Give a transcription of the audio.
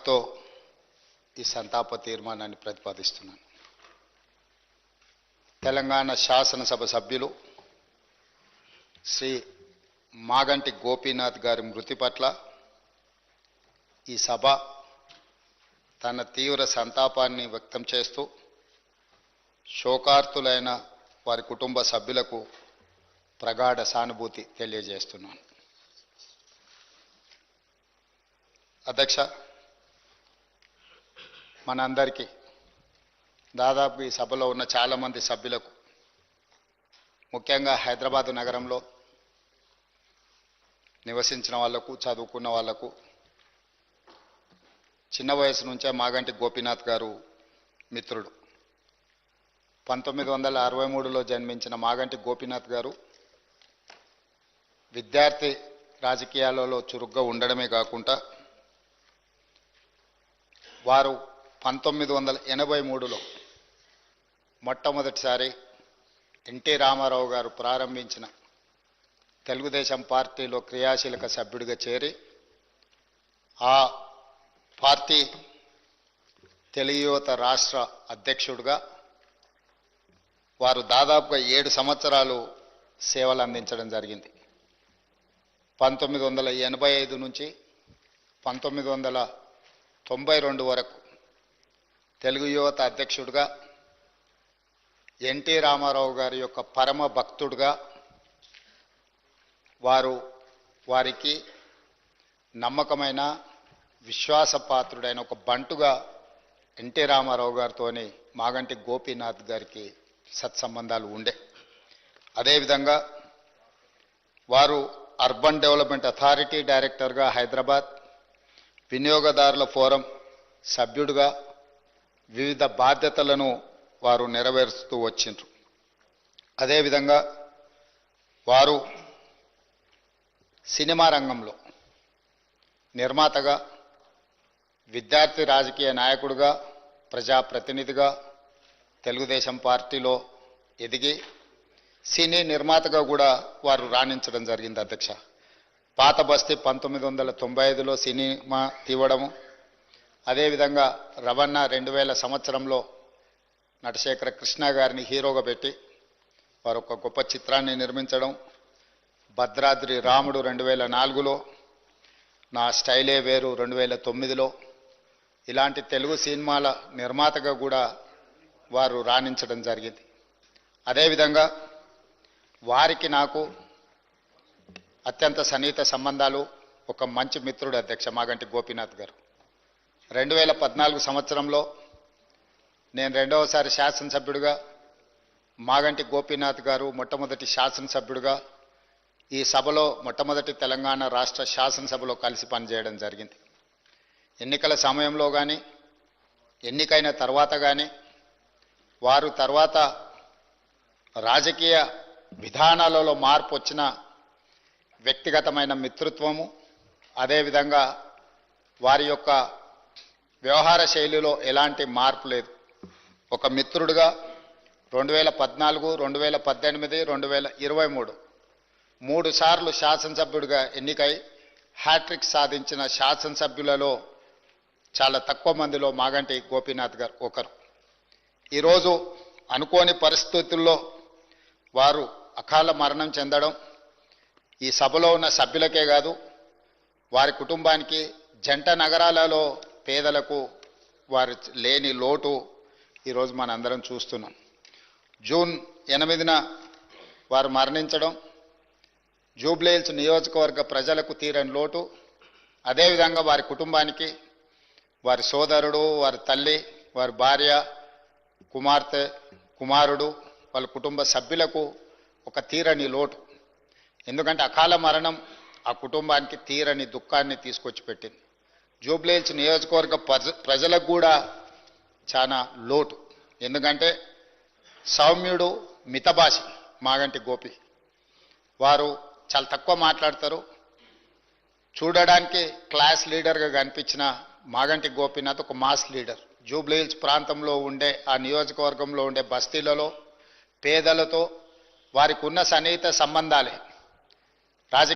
మనవితో ఈ సంతాప తీర్మానాన్ని ప్రతిపాదిస్తున్నాను. తెలంగాణ శాసనసభ సభ్యులు శ్రీ మాగంటి గోపీనాథ్ గారి మృతి పట్ల ఈ సభ తన తీవ్ర సంతాపాన్ని వ్యక్తం చేస్తూ శోకార్తులైన వారి కుటుంబ సభ్యులకు ప్రగాఢ సానుభూతి తెలియజేస్తున్నాను. అధ్యక్ష, మనందరికీ దాదాపు ఈ సభలో ఉన్న చాలామంది సభ్యులకు, ముఖ్యంగా హైదరాబాదు నగరంలో నివసించిన వాళ్లకు, చదువుకున్న వాళ్లకు, చిన్న వయసు నుంచే మాగంటి గోపీనాథ్ గారు మిత్రుడు. 1963లో జన్మించిన మాగంటి గోపీనాథ్ గారు విద్యార్థి రాజకీయాలలో చురుగ్గా ఉండడమే కాకుండా వారు 1983లో మొట్టమొదటిసారి ఎన్టీ రామారావు గారు ప్రారంభించిన తెలుగుదేశం పార్టీలో క్రియాశీలక సభ్యుడిగా చేరి ఆ పార్టీ తెలుగు యువత రాష్ట్ర అధ్యక్షుడిగా వారు దాదాపుగా 7 సంవత్సరాలు సేవలు అందించడం జరిగింది. 1985 నుంచి 1992 వరకు తెలుగు యువత అధ్యక్షుడిగా, ఎన్టీ రామారావు గారి యొక్క పరమ భక్తుడిగా, వారికి నమ్మకమైన విశ్వాసపాత్రుడైన ఒక బంటుగా ఎన్టీ రామారావు గారితోని మాగంటి గోపీనాథ్ గారికి సత్సంబంధాలు ఉండే. అదేవిధంగా వారు అర్బన్ డెవలప్మెంట్ అథారిటీ డైరెక్టర్గా హైదరాబాద్, వినియోగదారుల ఫోరం సభ్యుడిగా వివిధ బాధ్యతలను వారు నెరవేరుస్తూ వచ్చిండ్రు. అదేవిధంగా వారు సినిమా రంగంలో నిర్మాతగా, విద్యార్థి రాజకీయ నాయకుడిగా, ప్రజాప్రతినిధిగా తెలుగుదేశం పార్టీలో ఎదిగి సినీ నిర్మాతగా కూడా వారు రాణించడం జరిగింది. అధ్యక్ష, పాత బస్తీ 1995లో సినిమా తీవడము, అదేవిధంగా రవణ 2000 సంవత్సరంలో నటశేఖర కృష్ణ గారిని హీరోగా పెట్టి వారు ఒక గొప్ప చిత్రాన్ని నిర్మించడం, భద్రాద్రి రాముడు 2004లో, నా స్టైలే వేరు 2009లో, ఇలాంటి తెలుగు సినిమాల నిర్మాతగా కూడా వారు రాణించడం జరిగింది. అదేవిధంగా వారికి నాకు అత్యంత సన్నిహిత సంబంధాలు, ఒక మంచి మిత్రుడు అధ్యక్ష మాగంటి గోపీనాథ్ గారు. 2014 సంవత్సరంలో నేను రెండవసారి శాసనసభ్యుడిగా, మాగంటి గోపీనాథ్ గారు మొట్టమొదటి శాసనసభ్యుడిగా ఈ సభలో మొట్టమొదటి తెలంగాణ రాష్ట్ర శాసనసభలో కలిసి పనిచేయడం జరిగింది. ఎన్నికల సమయంలో కానీ, ఎన్నికైన తర్వాత కానీ, వారు తర్వాత రాజకీయ విధానాలలో మార్పు వచ్చిన వ్యక్తిగతమైన మిత్రత్వము, అదేవిధంగా వారి యొక్క వ్యవహార శైలిలో ఎలాంటి మార్పు లేదు. ఒక మిత్రుడిగా 2014, 2018, 2023 3 సార్లు శాసనసభ్యుడిగా ఎన్నికై హ్యాట్రిక్ సాధించిన శాసనసభ్యులలో చాలా తక్కువ మందిలో మాగంటి గోపీనాథ్ గారు ఒకరు. ఈరోజు అనుకోని పరిస్థితుల్లో వారు అకాల మరణం చెందడం ఈ సభలో ఉన్న సభ్యులకే కాదు, వారి కుటుంబానికి, జంట నగరాలలో పేదలకు వారి లేని లోటు ఈరోజు మనందరం చూస్తున్నాం. జూన్ 8న వారు మరణించడం జూబ్లీహిల్స్ నియోజకవర్గ ప్రజలకు తీరని లోటు. అదేవిధంగా వారి కుటుంబానికి, వారి సోదరుడు, వారి తల్లి, వారి భార్య, కుమార్తె, కుమారుడు, వాళ్ళ కుటుంబ సభ్యులకు ఒక తీరని లోటు. ఎందుకంటే అకాల మరణం ఆ కుటుంబానికి తీరని దుఃఖాన్ని తీసుకొచ్చి పెట్టింది. జూబ్లీహిల్స్ నియోజకవర్గ ప్రజలకు కూడా చాలా లోటు. ఎందుకంటే సౌమ్యుడు, మితభాషి మాగంటి గోపి. వారు చాలా తక్కువ మాట్లాడతారు. చూడడానికి క్లాస్ లీడర్గా కనిపించిన మాగంటి గోపీనాథ్ ఒక మాస్ లీడర్. జూబ్లీహిల్స్ ప్రాంతంలో ఉండే, ఆ నియోజకవర్గంలో ఉండే బస్తీలలో పేదలతో వారికి ఉన్న సన్నిహిత సంబంధాలే రాజకీయ